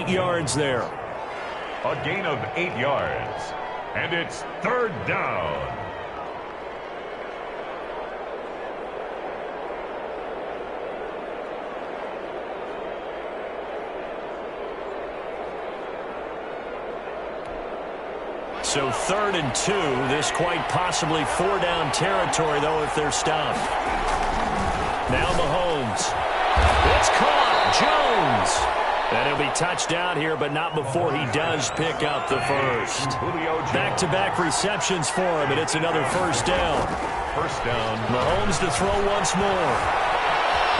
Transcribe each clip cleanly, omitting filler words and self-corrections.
8 yards there. A gain of 8 yards. And it's third down. So 3rd and 2. This quite possibly 4-down territory, though, if they're stopped. Now Mahomes. It's caught. Jones. And he'll be touchdown here, but not before he does pick up the first. Back-to-back receptions for him, and it's another first down. First down. Mahomes to throw once more.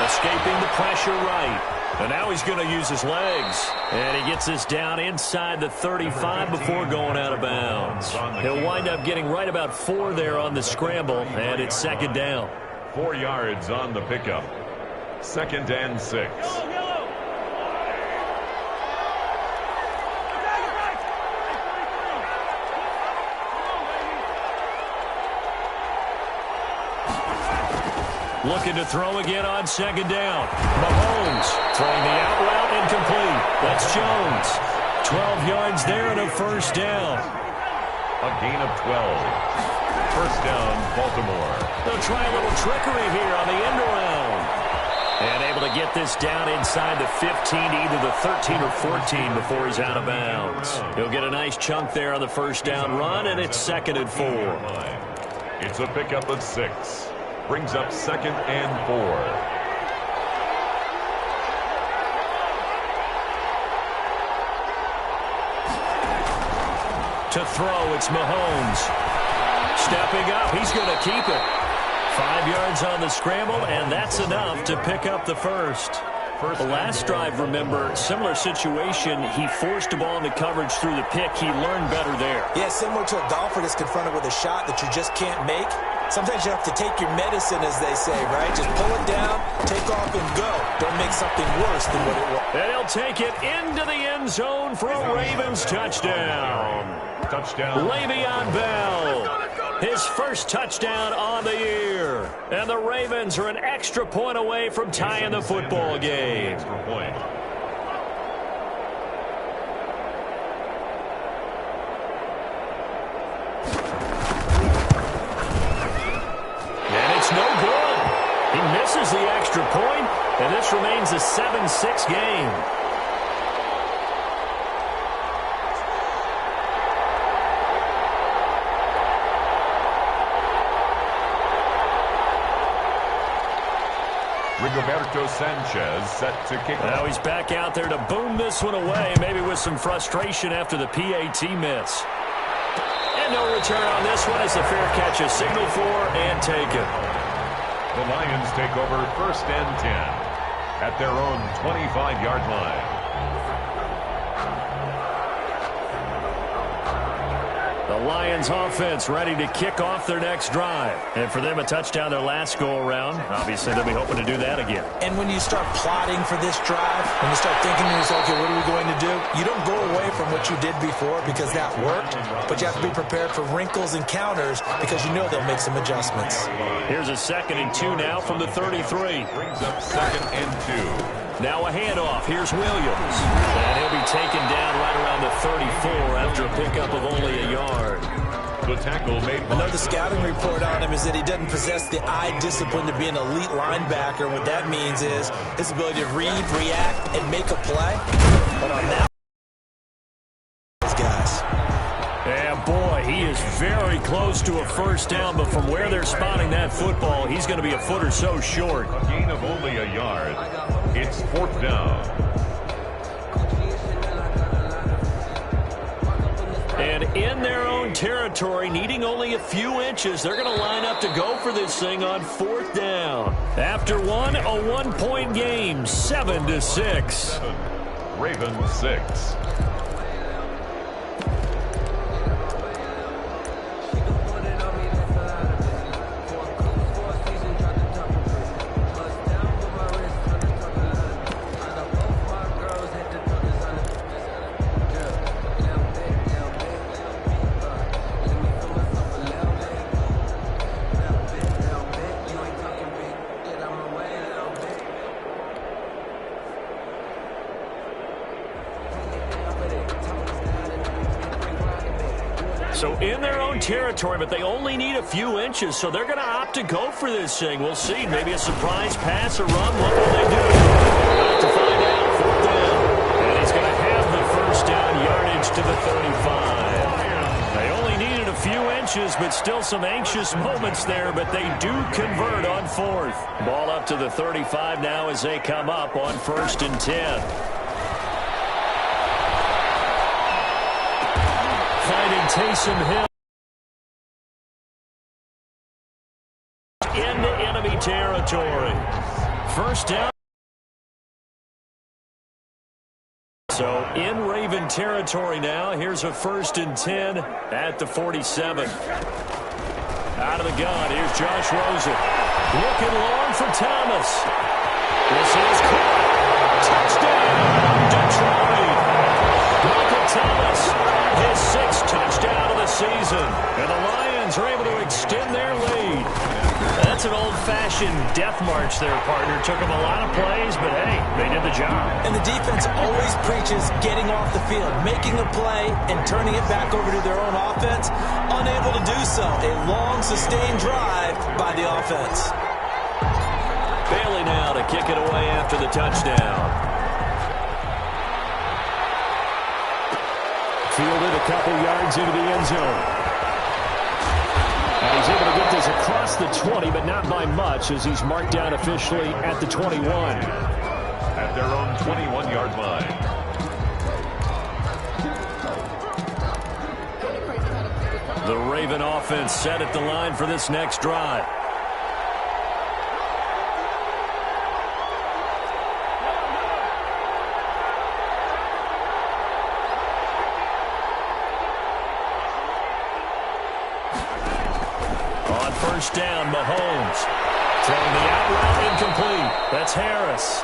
Escaping the pressure right. And now he's going to use his legs. And he gets this down inside the 35 before going out of bounds. He'll wind up getting right about 4 there on the scramble, and it's 2nd down. 4 yards on the pickup. 2nd and 6. Looking to throw again on 2nd down. Mahomes throwing the out route incomplete. That's Jones. 12 yards there and a first down. A gain of 12. First down, Baltimore. They'll try a little trickery here on the end around. And able to get this down inside the 15 to either the 13 or 14 before he's out of bounds. He'll get a nice chunk there on the first down run, and it's 2nd and 4. It's a pickup of 6. Brings up 2nd and 4. To throw, it's Mahomes. Stepping up, he's going to keep it. 5 yards on the scramble, and that's enough to pick up the first. The last drive, remember, similar situation. He forced a ball into coverage through the pick. He learned better there. Yeah, similar to a golfer that's confronted with a shot that you just can't make. Sometimes you have to take your medicine, as they say, right? Just pull it down, take off, and go. Don't make something worse than what it was. And he'll take it into the end zone for a Ravens touchdown. Le'Veon Bell, his first touchdown on the year. And the Ravens are an extra point away from tying the football game. Extra point. No good. He misses the extra point, and this remains a 7-6 game. Rigoberto Sanchez set to kick off. Now he's back out there to boom this one away, maybe with some frustration after the PAT miss. And no return on this one as the fair catch is signaled for and taken. The Lions take over 1st and 10 at their own 25-yard line. The Lions offense ready to kick off their next drive. And for them, a touchdown their last go-around. Obviously, they'll be hoping to do that again. And when you start plotting for this drive, when you start thinking to yourself, okay, what are we going to do? You don't go away from what you did before because that worked, but you have to be prepared for wrinkles and counters because you know they'll make some adjustments. Here's a 2nd and 2 now from the 33. Brings up 2nd and 2. Now a handoff. Here's Williams. And he'll be taken down right around the 34 after a pickup of only a yard. The tackle made. Another scouting report on him is that he doesn't possess the eye discipline to be an elite linebacker. What that means is his ability to read, react, and make a play. But on that, guys. Yeah, boy, he is very close to a first down, but from where they're spotting that football, he's going to be a foot or so short. A gain of only a yard. It's 4th down. And in their own territory, needing only a few inches, they're going to line up to go for this thing on 4th down. After one, a 1-point game, 7-6. Ravens 6. So in their own territory, but they only need a few inches, so they're going to opt to go for this thing. We'll see. Maybe a surprise pass or run. Look what they do. About to find out. 4th down. And he's going to have the first down, yardage to the 35. They only needed a few inches, but still some anxious moments there, but they do convert on 4th. Ball up to the 35 now as they come up on 1st and 10. Finding Taysom Hill into enemy territory. First down. So in Raven territory now. Here's a 1st and 10 at the 47. Out of the gun. Here's Josh Rosen. Looking long for Thomas. This is caught. Touchdown, Detroit. Michael Thomas, his 6th touchdown of the season. And the Lions are able to extend their lead. That's an old-fashioned death march there, partner. Took them a lot of plays, but hey, they did the job. And the defense always preaches getting off the field, making a play, and turning it back over to their own offense. Unable to do so. A long, sustained drive by the offense. Bailey now to kick it away after the touchdown. Fielded a couple yards into the end zone. And he's able to get this across the 20, but not by much, as he's marked down officially at the 21. At their own 21-yard line. The Raven offense set at the line for this next drive. First down, Mahomes. Throwing the out route incomplete. That's Harris.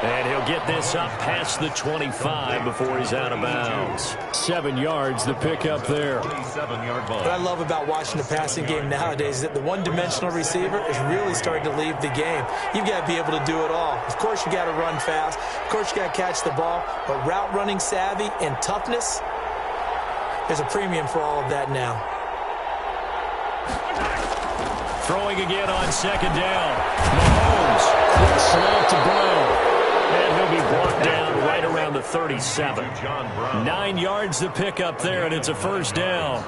And he'll get this up past the 25 before he's out of bounds. 7 yards, the pickup there. 27-yard line. What I love about watching the passing game nowadays is that the one-dimensional receiver is really starting to leave the game. You've got to be able to do it all. Of course, you got to run fast. Of course, you got to catch the ball. But route running savvy and toughness, there's a premium for all of that now. Throwing again on 2nd down. Mahomes, quick slant to Brown. And he'll be brought down right around the 37. 9 yards to pick up there, and it's a first down.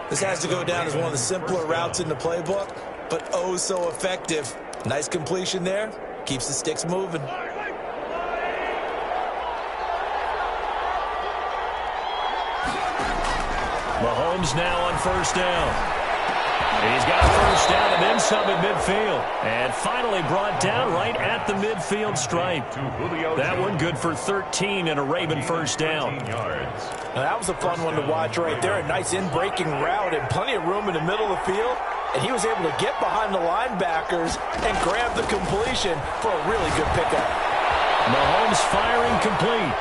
This has to go down as one of the simpler routes in the playbook, but oh so effective. Nice completion there. Keeps the sticks moving. Mahomes now on first down. He's got a first down and then some at midfield. And finally brought down right at the midfield stripe. That one good for 13 and a Raven first down. Now that was a fun one to watch right there. A nice in-breaking route and plenty of room in the middle of the field. And he was able to get behind the linebackers and grab the completion for a really good pickup. Mahomes firing complete.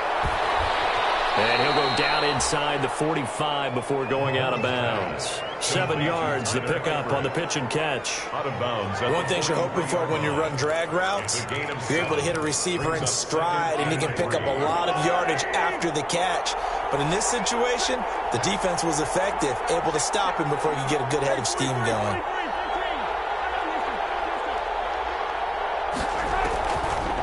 And he'll go down inside the 45 before going out of bounds. 7 yards, the pickup on the pitch and catch. Out of bounds. One thing you're hoping for when you run drag routes, you're able to hit a receiver in stride, and he can pick up a lot of yardage after the catch. But in this situation, the defense was effective, able to stop him before you get a good head of steam going.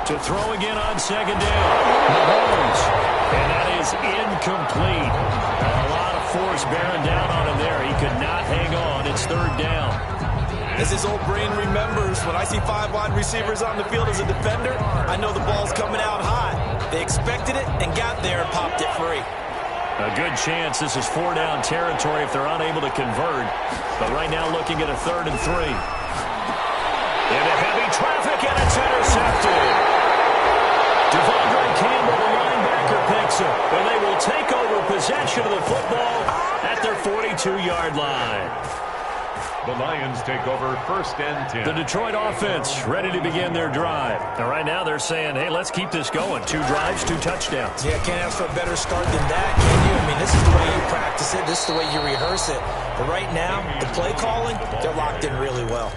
To throw again on 2nd down. Mahomes. And that is incomplete. A lot of force bearing down on him there. He could not hang on. It's 3rd down. As his old brain remembers, when I see 5 wide receivers on the field as a defender, I know the ball's coming out high. They expected it and got there and popped it free. A good chance this is 4 down territory if they're unable to convert. But right now looking at a 3rd and 3. Into heavy traffic, and it's intercepted. Devondre Campbell, the linebacker, picks it. And they will take over possession of the football at their 42-yard line. The Lions take over 1st and 10. The Detroit offense ready to begin their drive. And right now they're saying, hey, let's keep this going. 2 drives, 2 touchdowns. Yeah, can't ask for a better start than that, can you? I mean, this is the way you practice it. This is the way you rehearse it. But right now, the play calling, they're locked in really well.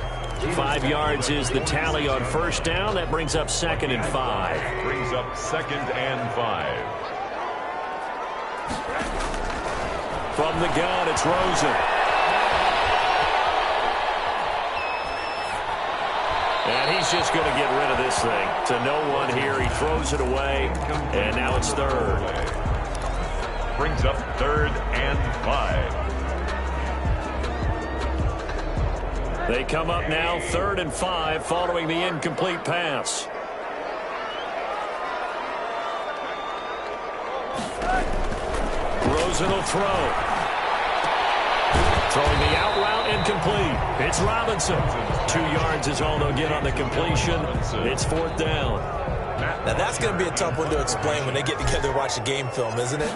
5 yards is the tally on first down. That brings up 2nd and 5. Brings up 2nd and 5. From the gun, it's Rosen. And he's just going to get rid of this thing. To no one here. He throws it away, and now it's third. Brings up 3rd and 5. They come up now 3rd and 5 following the incomplete pass. Rosen will throw. Throwing the out route incomplete. It's Robinson. 2 yards is all they'll get on the completion. It's 4th down. Now that's going to be a tough one to explain when they get together and watch the game film, isn't it?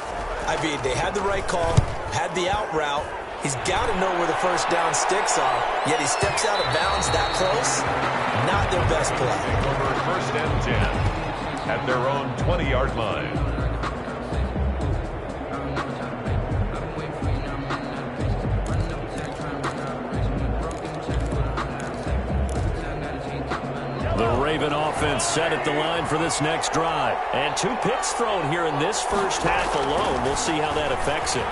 I mean, they had the right call, had the out route. He's got to know where the first down sticks are, yet he steps out of bounds that close. Not their best play. Over 1st and 10 at their own 20-yard line. The Raven offense set at the line for this next drive. And 2 picks thrown here in this first half alone. We'll see how that affects it.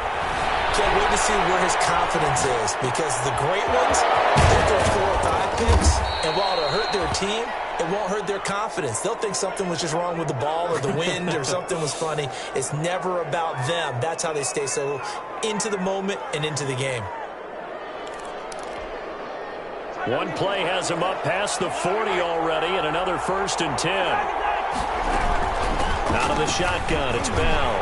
Can't wait to see where his confidence is, because the great ones, they'll throw 4 or 5 picks, and while it'll hurt their team, it won't hurt their confidence. They'll think something was just wrong with the ball or the wind or something was funny. It's never about them. That's how they stay so into the moment and into the game. One play has him up past the 40 already, and another 1st and 10. Out of the shotgun, it's Bell.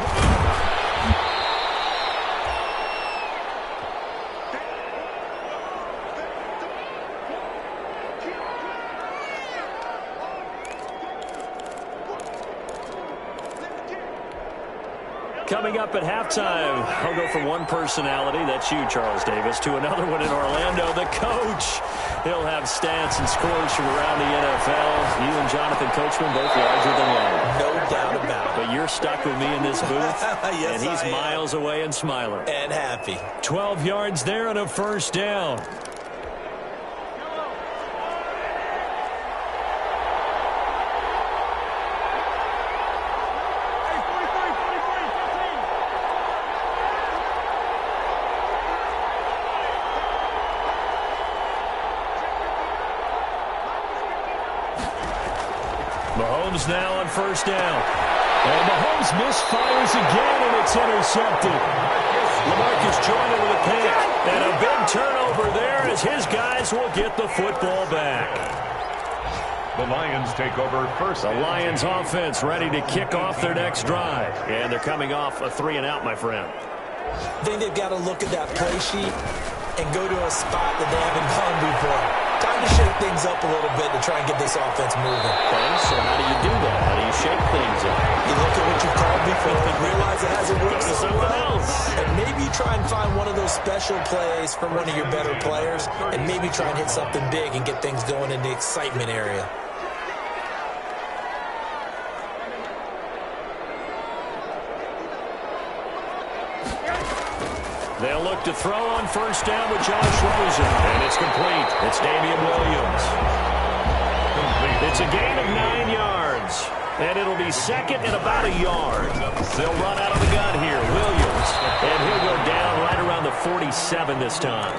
Coming up at halftime, I'll go from one personality, that's you, Charles Davis, to another one in Orlando, the coach. He'll have stats and scores from around the NFL. You and Jonathan Coachman both larger than life. No doubt about it. But you're stuck with me in this booth, yes, and he's miles away and smiling. And happy. 12 yards there and a 1st down. Mahomes now on 1st down. And Mahomes misfires again, and it's intercepted. LaMarcus Joyner with a pick. And a big turnover there as his guys will get the football back. The Lions take over 1st. The Lions offense ready to kick off their next drive. And they're coming off a 3-and-out, my friend. I think they've got to look at that play sheet and go to a spot that they haven't gone before. Time to shake things up a little bit to try and get this offense moving. Okay, so how do you do that? How do you shake things up? You look at what you've called before and realize it hasn't worked Go to so something well. else. And maybe try and find one of those special plays from one of your better players, and maybe try and hit something big and get things going in the excitement area. They'll look to throw on 1st down with Josh Rosen. And it's complete. It's Damian Williams. It's a gain of 9 yards. And it'll be 2nd and about a yard. They'll run out of the gun here. Williams. And he'll go down right around the 47 this time.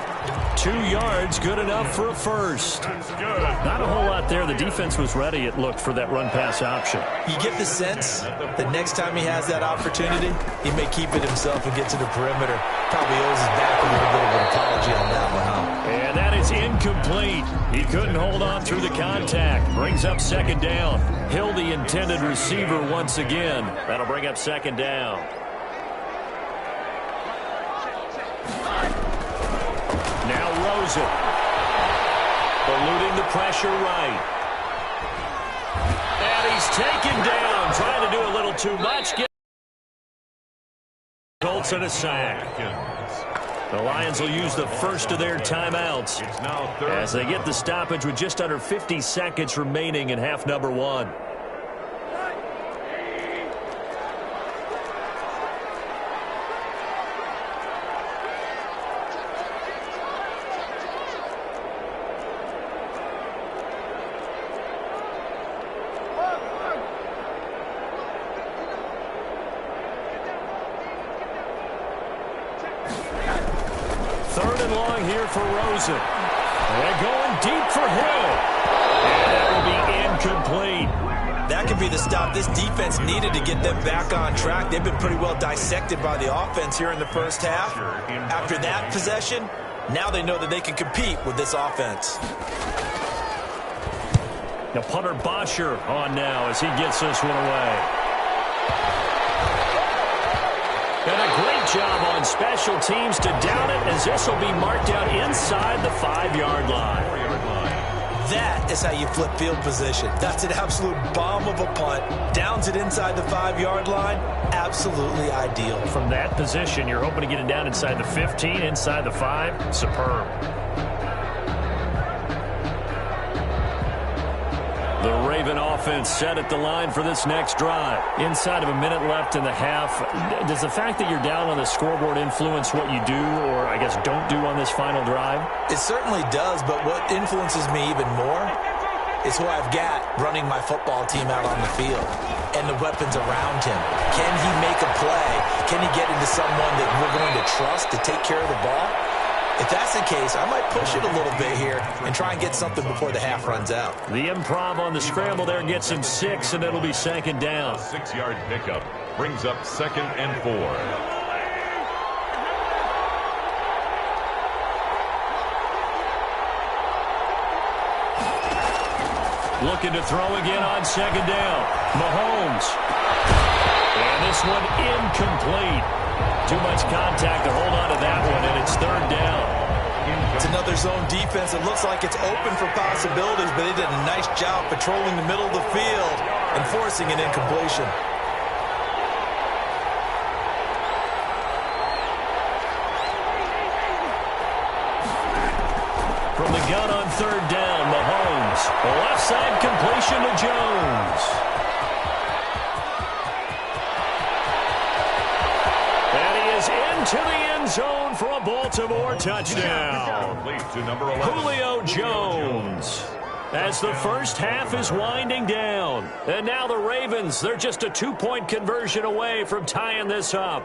2 yards, good enough for a 1st. Not a whole lot there. The defense was ready, it looked, for that run-pass option. You get the sense that next time he has that opportunity, he may keep it himself and get to the perimeter. Probably owes his back a little bit of an apology on that one, huh? And that is incomplete. He couldn't hold on through the contact. Brings up 2nd down. Hill, the intended receiver, once again. That'll bring up 2nd down. Now Rosen. Eluding the pressure right. And he's taken down. Trying to do a little too much. Colts and a sack. The Lions will use the first of their timeouts as they get the stoppage with just under 50 seconds remaining in half number 1. Third and long here for Rosen. And going deep for Hill. And that will be incomplete. That could be the stop this defense needed to get them back on track. They've been pretty well dissected by the offense here in the first half. After that possession, now they know that they can compete with this offense. Now punter Bosher on now as he gets this one away. And a great job on special teams to down it as this will be marked out inside the 5-yard line. That is how you flip field position. That's an absolute bomb of a punt. Downs it inside the 5-yard line. Absolutely ideal. From that position, you're hoping to get it down inside the 15, inside the 5. Superb. The Raven offense set at the line for this next drive. Inside of a minute left in the half, does the fact that you're down on the scoreboard influence what you do or, I guess, don't do on this final drive? It certainly does, but what influences me even more is who I've got running my football team out on the field and the weapons around him. Can he make a play? Can he get into someone that we're going to trust to take care of the ball? If that's the case, I might push it a little bit here and try and get something before the half runs out. The improv on the scramble there gets him 6, and it'll be second down. 6-yard pickup brings up 2nd and 4. Looking to throw again on second down. Mahomes. And this one incomplete. Too much contact to hold on to that one, and it's 3rd down. It's another zone defense. It looks like it's open for possibilities, but they did a nice job patrolling the middle of the field and forcing an incompletion. From the gun on 3rd down, Mahomes. A left side completion to Jones. Into the end zone for a Baltimore touchdown. To number 11. Julio Jones. As the first half is winding down. And now the Ravens, they're just a 2-point conversion away from tying this up.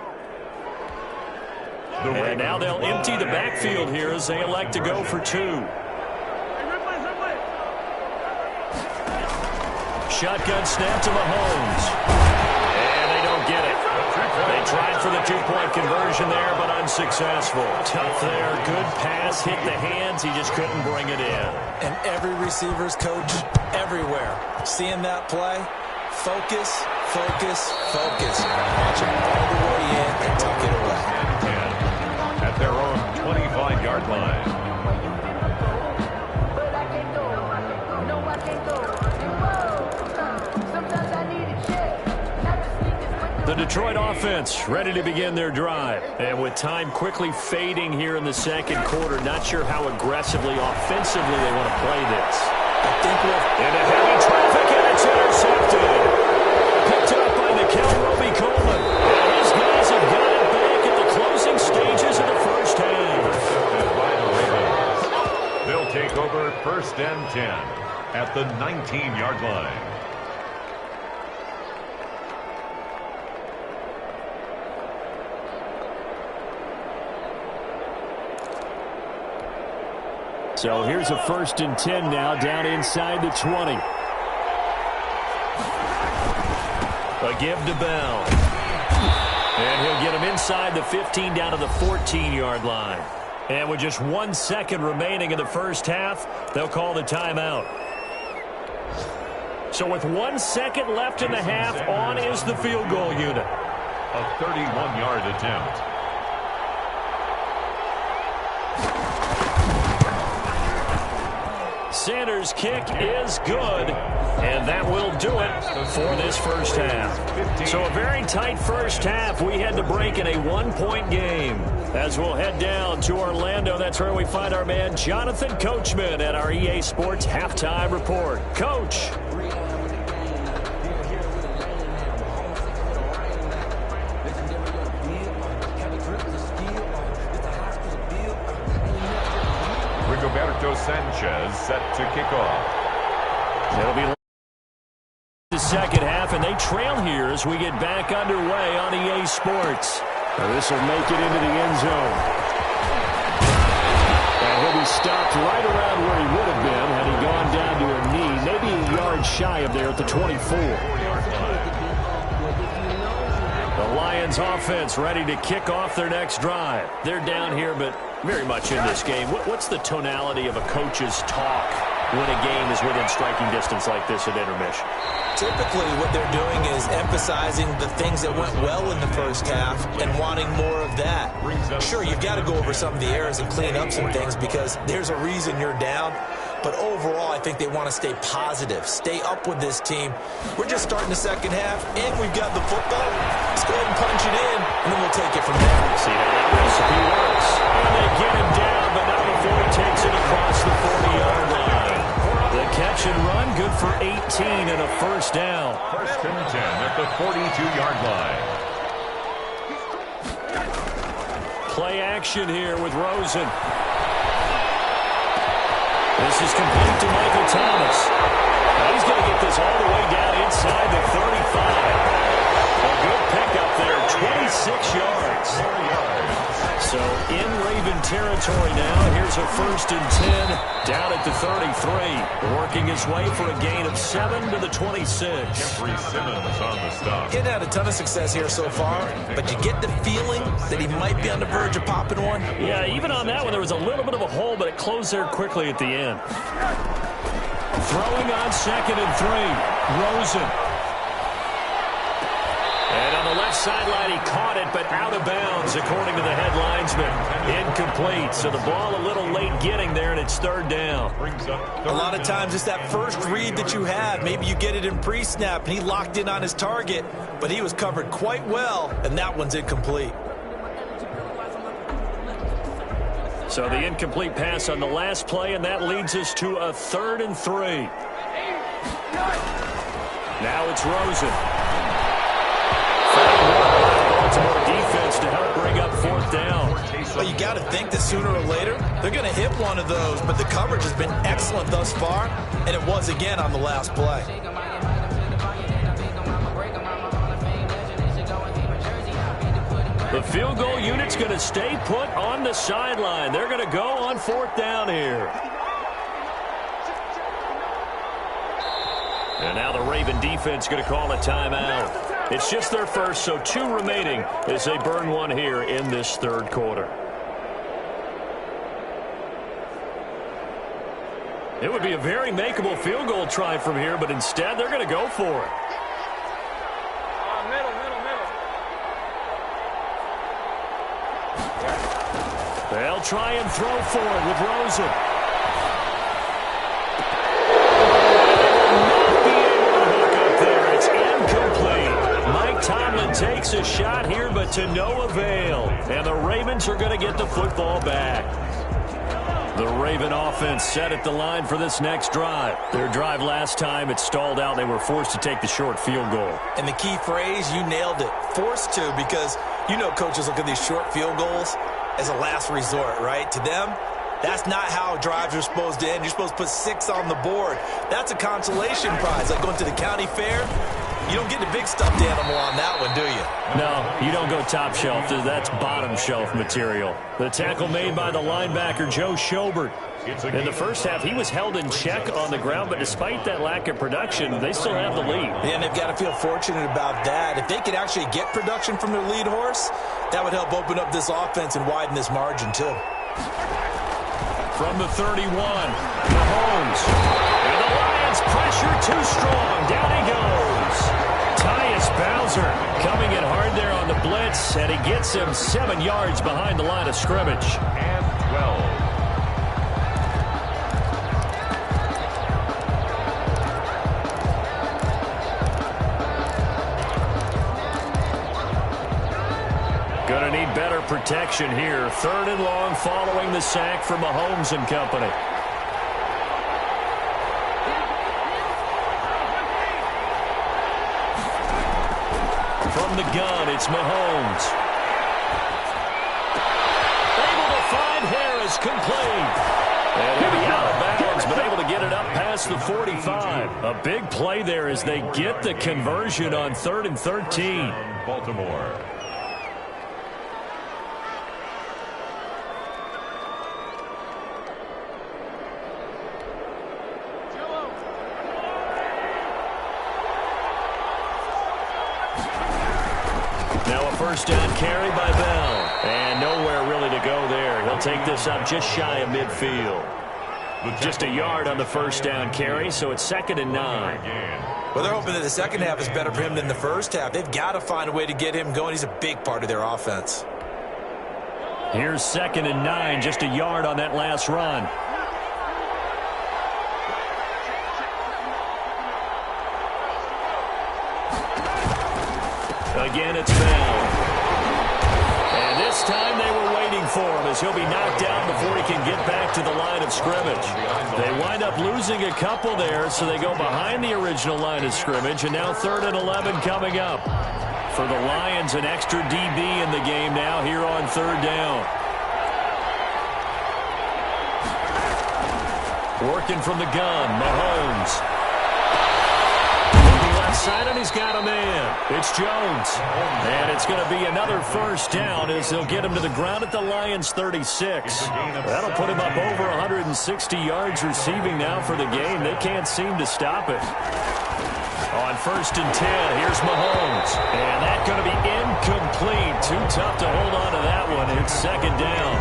And now they'll empty the backfield here as they elect to go for 2. Shotgun snap to Mahomes. And they don't get it. They tried for the 2-point conversion there, but unsuccessful. Tough there. Good pass. Hit the hands. He just couldn't bring it in. And every receiver's coach everywhere. Seeing that play, focus, focus, focus. Watch him all the way in and tuck it away. At their own 25-yard line. The Detroit offense ready to begin their drive. And with time quickly fading here in the second quarter, not sure how aggressively, offensively they want to play this. I think we're into heavy traffic, and it's intercepted. Picked up by Nikel Roby-Coleman. And these guys have got it back at the closing stages of the first half. By the Ravens. They'll take over 1st and 10 at the 19-yard line. So here's a 1st and 10 now, down inside the 20. A give to Bell. And he'll get him inside the 15 down to the 14-yard line. And with just 1 second remaining in the first half, they'll call the timeout. So with 1 second left in the half, on is the field goal unit. A 31-yard attempt. Sanders' kick is good, and that will do it for this first half. So a very tight first half. We had to break in a 1-point game. As we'll head down to Orlando, that's where we find our man Jonathan Coachman at our EA Sports Halftime Report. Coach. Rigoberto Sanchez set to kick off. It'll be the second half, and they trail here as we get back underway on EA Sports. This will make it into the end zone. And he'll be stopped right around where he would have been had he gone down to a knee, maybe a yard shy of there at the 24. The Lions offense ready to kick off their next drive. They're down here, but very much in this game. What's the tonality of a coach's talk when a game is within striking distance like this at intermission? Typically, what they're doing is emphasizing the things that went well in the first half and wanting more of that. Sure, you've got to go over some of the errors and clean up some things because there's a reason you're down. But overall, I think they want to stay positive, stay up with this team. We're just starting the second half, and we've got the football. Let's go ahead and punch it in, and then we'll take it from there. See how that recipe works. And they get him down, but not before he takes it across the 40-yard line. The catch and run, good for 18 and a first down. First and 10 at the 42-yard line. Play action here with Rosen. This is complete to Michael Thomas. Now he's going to get this all the way down inside the 35. A good pickup there, 26 yards. So in Raven territory now, here's a first and 10 down at the 33. Working his way for a gain of 7 to the 26. Jeffrey Simmons on the stop. He's had a ton of success here so far, but you get the feeling that he might be on the verge of popping one. Yeah, even on that one, there was a little bit of a hole, but it closed there quickly at the end. Throwing on second and 3, Rosen. And on the left sideline, he caught it, but out of bounds, according to the head linesman. Incomplete, so the ball a little late getting there, and it's third down. A lot of times it's that first read that you have. Maybe you get it in pre-snap, and he locked in on his target, but he was covered quite well, and that one's incomplete. So the incomplete pass on the last play, and that leads us to a 3rd and 3. Now it's Rosen. Baltimore defense to help bring up 4th down. Well, you got to think that sooner or later they're going to hit one of those, but the coverage has been excellent thus far, and it was again on the last play. The field goal unit's going to stay put on the sideline. They're going to go on 4th down here. And now the Raven defense going to call a timeout. It's just their first, so 2 remaining as they burn one here in this 3rd quarter. It would be a very makeable field goal try from here, but instead they're going to go for it. They'll try and throw for it with Rosen. Tomlin takes a shot here, but to no avail. And the Ravens are going to get the football back. The Raven offense set at the line for this next drive. Their drive last time, it stalled out. They were forced to take the short field goal. And the key phrase, you nailed it, forced to, because you know coaches look at these short field goals as a last resort, right? To them, that's not how drives are supposed to end. You're supposed to put 6 on the board. That's a consolation prize, like going to the county fair. You don't get the big stuffed animal on that one, do you? No, you don't go top shelf. That's bottom shelf material. The tackle made by the linebacker, Joe Schobert. In the first half, he was held in check on the ground, but despite that lack of production, they still have the lead. And they've got to feel fortunate about that. If they could actually get production from their lead horse, that would help open up this offense and widen this margin, too. From the 31, Mahomes. And the Lions pressure too strong. Down he goes. Tyus Bowser coming in hard there on the blitz, and he gets him 7 yards behind the line of scrimmage. And 12. Gonna need better protection here. 3rd and long following the sack from Mahomes and company. From the gun, it's Mahomes. Able to find Harris, complete. And he'll be out of bounds, but able to get it up past the 45. A big play there as they get the conversion on 3rd and 13. Baltimore. first down carry by Bell. And nowhere really to go there. He'll take this up just shy of midfield. Just a yard on the first down carry, so it's 2nd and 9. Well, they're hoping that the second half is better for him than the first half. They've got to find a way to get him going. He's a big part of their offense. Here's 2nd and 9, just a yard on that last run. Again, it's Bell. And this time they were waiting for him as he'll be knocked down before he can get back to the line of scrimmage. They wind up losing a couple there, so they go behind the original line of scrimmage, and now 3rd and 11 coming up. For the Lions, an extra DB in the game now here on 3rd down. Working from the gun, Mahomes. Side, and he's got a man. It's Jones. And it's going to be another first down as they'll get him to the ground at the Lions' 36. That'll put him up over 160 yards receiving now for the game. They can't seem to stop it. On 1st and 10, here's Mahomes. And that's going to be incomplete. Too tough to hold on to that one. It's 2nd down.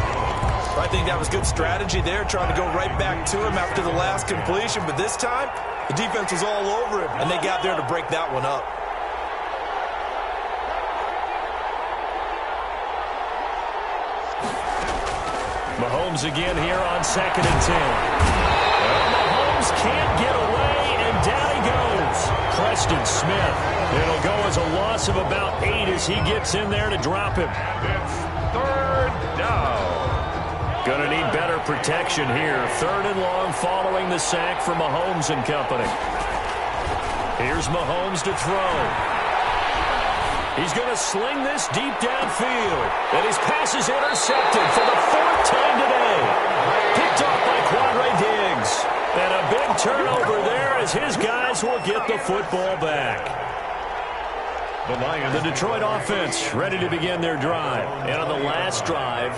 I think that was good strategy there, trying to go right back to him after the last completion. But this time, the defense was all over him, and they got there to break that one up. Mahomes again here on 2nd and 10. Well, Mahomes can't get away, and down he goes. Preston Smith. It'll go as a loss of about 8 as he gets in there to drop him. And it's 3rd down. Going to need better protection here. 3rd and long following the sack from Mahomes and company. Here's Mahomes to throw. He's going to sling this deep downfield. And his pass is intercepted for the 4th time today. Picked off by Quandre Diggs. And a big turnover there as his guys will get the football back. The Detroit offense ready to begin their drive. And on the last drive,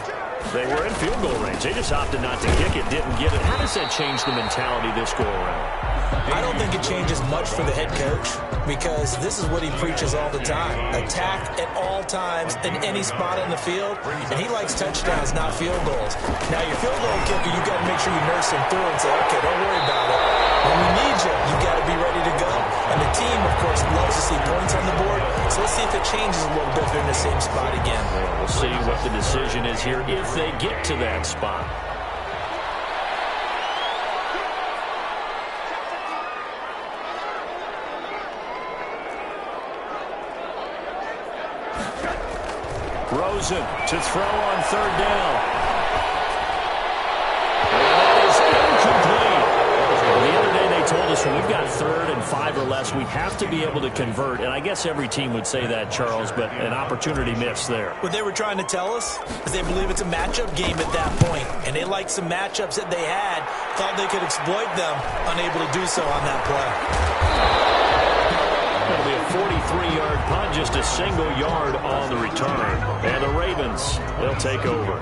they were in field goal range. They just opted not to kick it, didn't get it. How does that change the mentality this go-around? I don't think it changes much for the head coach because this is what he preaches all the time. Attack at all times in any spot on the field, and he likes touchdowns, not field goals. Now, your field goal kicker, you got to make sure you nurse him through and say, okay, don't worry about it. When we need you, you got to be ready to go. And the team, of course, loves to see points on the board, so let's see if it changes a little bit if they're in the same spot again. We'll see what the decision is here if they get to that spot. Rosen to throw on 3rd down. And that is incomplete. The other day they told us when we've got 3rd and 5 or less, we have to be able to convert. And I guess every team would say that, Charles, but an opportunity missed there. What they were trying to tell us is they believe it's a matchup game at that point. And they liked some matchups that they had, thought they could exploit them, unable to do so on that play. It'll be a 43-yard punt, just a single yard on the return. And the Ravens, they'll take over.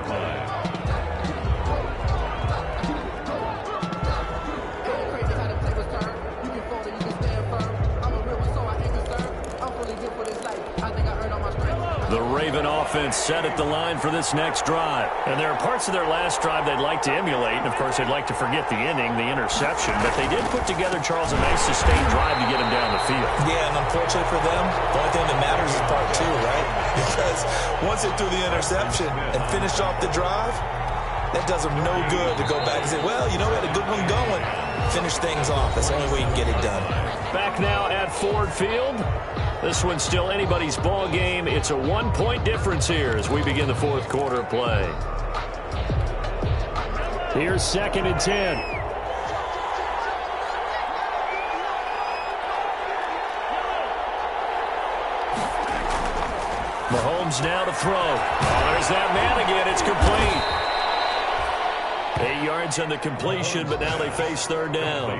The Raven offense set at the line for this next drive. And there are parts of their last drive they'd like to emulate. And, of course, they'd like to forget the inning, the interception. But they did put together, Charles, a nice sustained drive to get him down the field. Yeah, and unfortunately for them, the only thing that matters is part 2, right? Because once they threw the interception and finished off the drive, that does them no good to go back and say, well, you know, we had a good one going. Finish things off. That's the only way you can get it done. Back now at Ford Field. This one's still anybody's ball game. It's a 1-point difference here as we begin the 4th quarter play. Here's 2nd and 10. Mahomes now to throw. Oh, there's that man again. It's complete. 8 yards on the completion, but now they face 3rd down.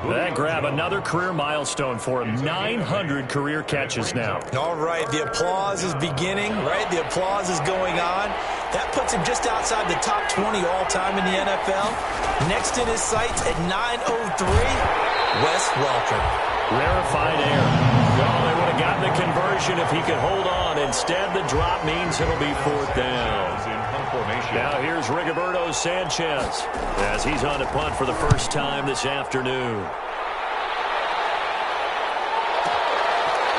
That grab, another career milestone for him. 900 career catches now. All right, the applause is beginning, right? The applause is going on. That puts him just outside the top 20 all-time in the NFL. Next in his sights at 903, Wes Welker. Rarefied air. Well, they would have gotten the conversion if he could hold on. Instead, the drop means it'll be 4th down. Now here's Rigoberto Sanchez as he's on to punt for the first time this afternoon.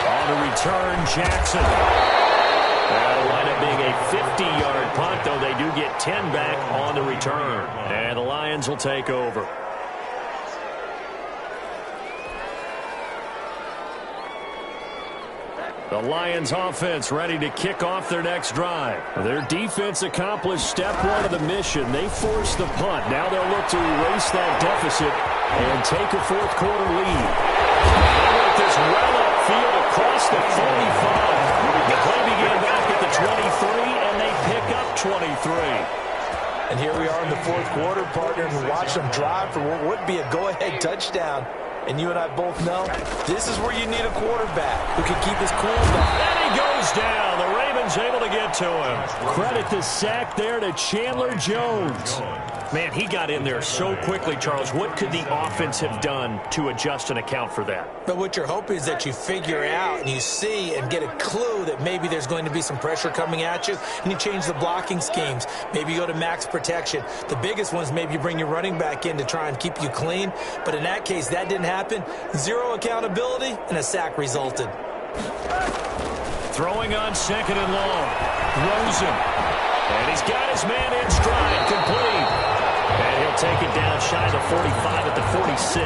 On the return, Jackson. That'll wind up being a 50-yard punt, though they do get 10 back on the return. And the Lions will take over. The Lions offense ready to kick off their next drive. Their defense accomplished step 1 of the mission. They forced the punt. Now they'll look to erase that deficit and take a 4th quarter lead. They work this well upfield across the 45. The play began back at the 23, and they pick up 23. And here we are in the 4th quarter, partner, and watch them drive for what would be a go-ahead touchdown. And you and I both know this is where you need a quarterback who can keep his cool down. And he goes down. The Ravens able to get to him. Credit the sack there to Chandler Jones. Man, he got in there so quickly, Charles. What could the offense have done to adjust and account for that? But what you're hoping is that you figure out and you see and get a clue that maybe there's going to be some pressure coming at you, and you change the blocking schemes. Maybe you go to max protection. The biggest one is maybe you bring your running back in to try and keep you clean. But in that case, that didn't happen. 0 accountability, and a sack resulted. Throwing on 2nd and long. Rosen. And he's got his man in stride. Complete. And he'll take it down shy of the 45 at the 46.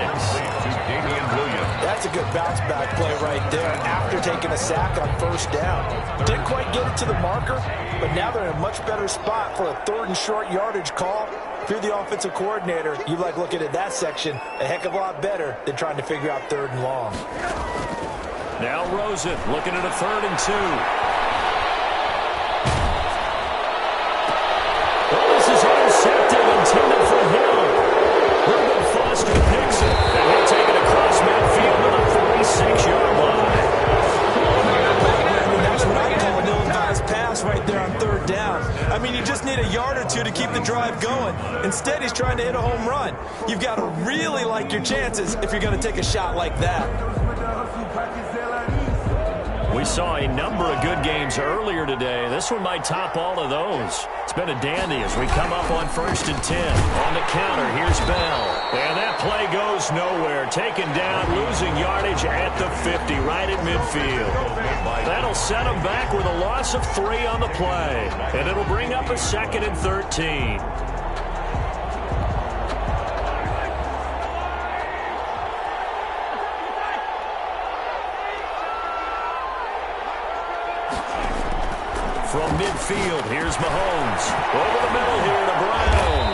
That's a good bounce-back play right there after taking a sack on 1st down. Didn't quite get it to the marker, but now they're in a much better spot for a 3rd and short yardage call. If you're the offensive coordinator, you like looking at that section a heck of a lot better than trying to figure out 3rd and long. Now Rosen looking at a 3rd and 2. Intercepted, intended for Hill. Reuben Foster picks it, and he'll take it across midfield to the 46-yard line. That's what I call an ill-advised pass right there on 3rd down. I mean, you just need a yard or two to keep the drive going. Instead, he's trying to hit a home run. You've got to really like your chances if you're going to take a shot like that. We saw a number of good games earlier today. This one might top all of those. It's been a dandy as we come up on 1st and 10. On the counter, here's Bell. And that play goes nowhere. Taken down, losing yardage at the 50, right at midfield. That'll set them back with a loss of 3 on the play. And it'll bring up a 2nd and 13. From midfield, here's Mahomes. Over the middle here to Brown.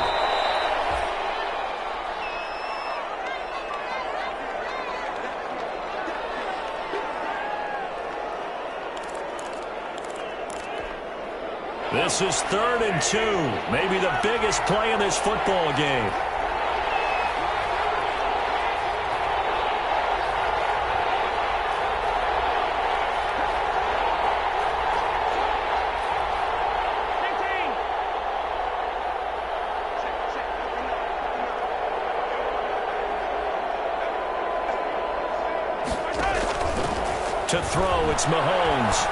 This is 3rd and 2. Maybe the biggest play in this football game. To throw, it's Mahomes.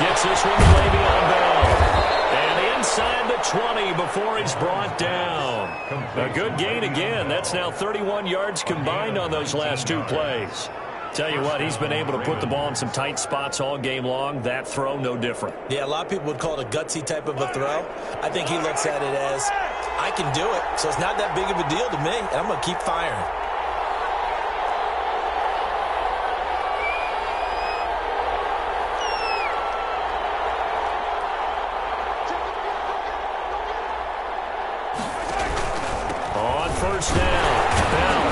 Gets this one to Le'Veon Bell. And inside the 20 before he's brought down. A good gain again. That's now 31 yards combined on those last 2 plays. Tell you what, he's been able to put the ball in some tight spots all game long. That throw, no different. Yeah, a lot of people would call it a gutsy type of a throw. I think he looks at it as, I can do it, so it's not that big of a deal to me, and I'm going to keep firing. First down, Bell.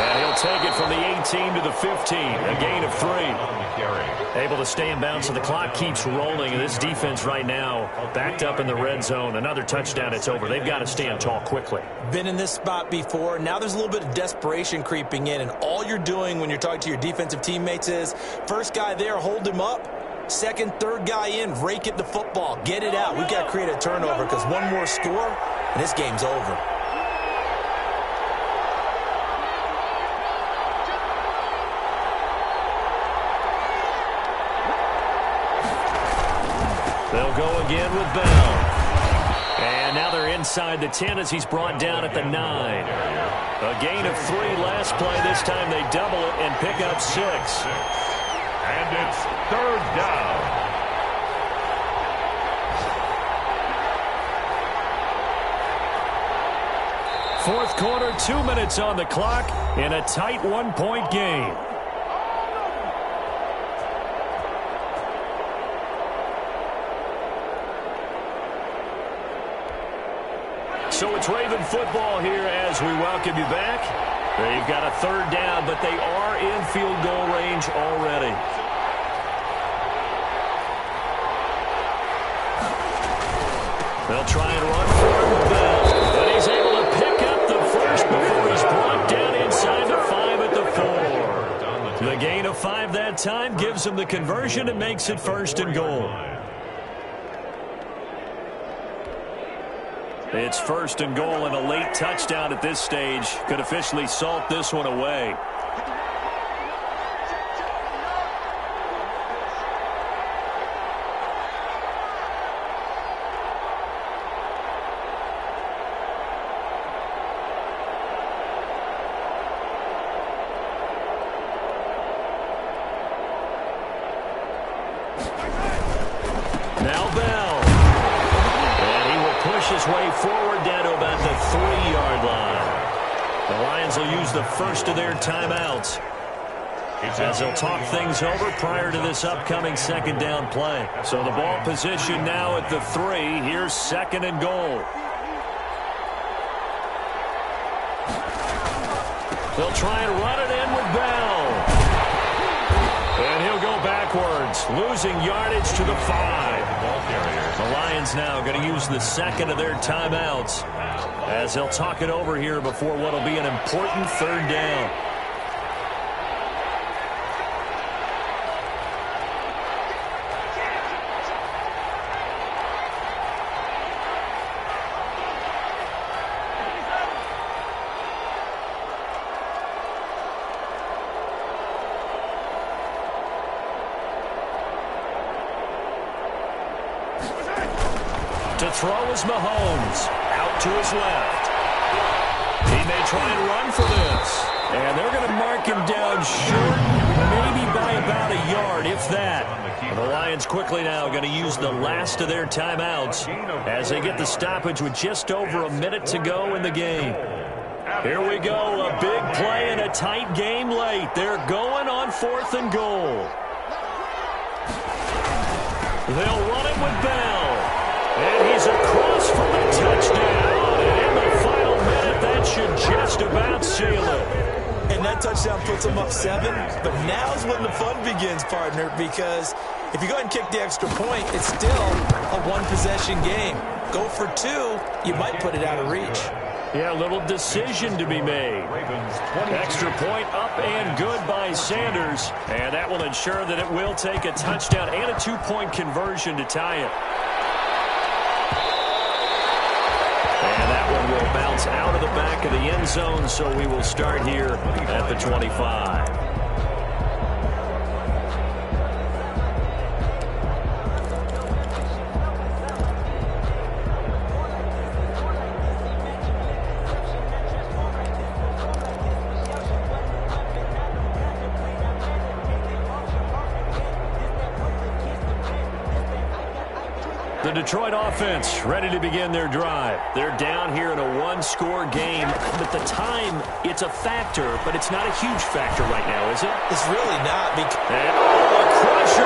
And he'll take it from the 18 to the 15, a gain of 3. Able to stay in bounds, so the clock keeps rolling. And this defense right now backed up in the red zone. Another touchdown, it's over. They've got to stand tall quickly. Been in this spot before. Now there's a little bit of desperation creeping in. And all you're doing when you're talking to your defensive teammates is, first guy there, hold him up. Second, third guy in, rake at the football. Get it out. We've got to create a turnover because one more score, and this game's over. They'll go again with Bell. And now they're inside the 10 as he's brought down at the 9. A gain of 3 last play. This time they double it and pick up 6. And it's 3rd down. Fourth quarter, 2 minutes on the clock in a tight 1-point game. So it's Raven football here as we welcome you back. They've got a 3rd down, but they are in field goal range already. They'll try and run for him with Bell, but he's able to pick up the first before he's brought down inside the 5 at the 4. The gain of 5 that time gives him the conversion and makes it 1st and goal. It's 1st and goal, and a late touchdown at this stage could officially salt this one away. Now Bell. And he will push his way forward down to about the 3-yard line. The Lions will use the first of their timeouts as they'll talk things over prior to this upcoming 2nd down play. So the ball position now at the 3. Here's 2nd and goal. They'll try and run it in with Bell. And he'll go backwards, losing yardage to the 5. The Lions now going to use the 2nd of their timeouts as they'll talk it over here before what will be an important 3rd down. To throw is Mahomes. Out to his left. He may try and run for this. And they're going to mark him down short, maybe by about a yard, if that. And the Lions quickly now going to use the last of their timeouts as they get the stoppage with just over a minute to go in the game. Here we go, a big play and a tight game late. They're going on 4th and goal. They'll run it with Bell. And he's across for the touchdown. And in the final minute, that should just about seal it. And that touchdown puts them up 7. But now's when the fun begins, partner, because if you go ahead and kick the extra point, it's still a 1-possession game. Go for 2, you might put it out of reach. Yeah, a little decision to be made. Extra point up and good by Sanders. And that will ensure that it will take a touchdown and a 2-point conversion to tie it. And that one will bounce out of the back of the end zone, so we will start here at the 25. The Detroit offense ready to begin their drive. They're down here in a 1-score game, but the time, it's a factor, but it's not a huge factor right now, is it? It's really not. And a crusher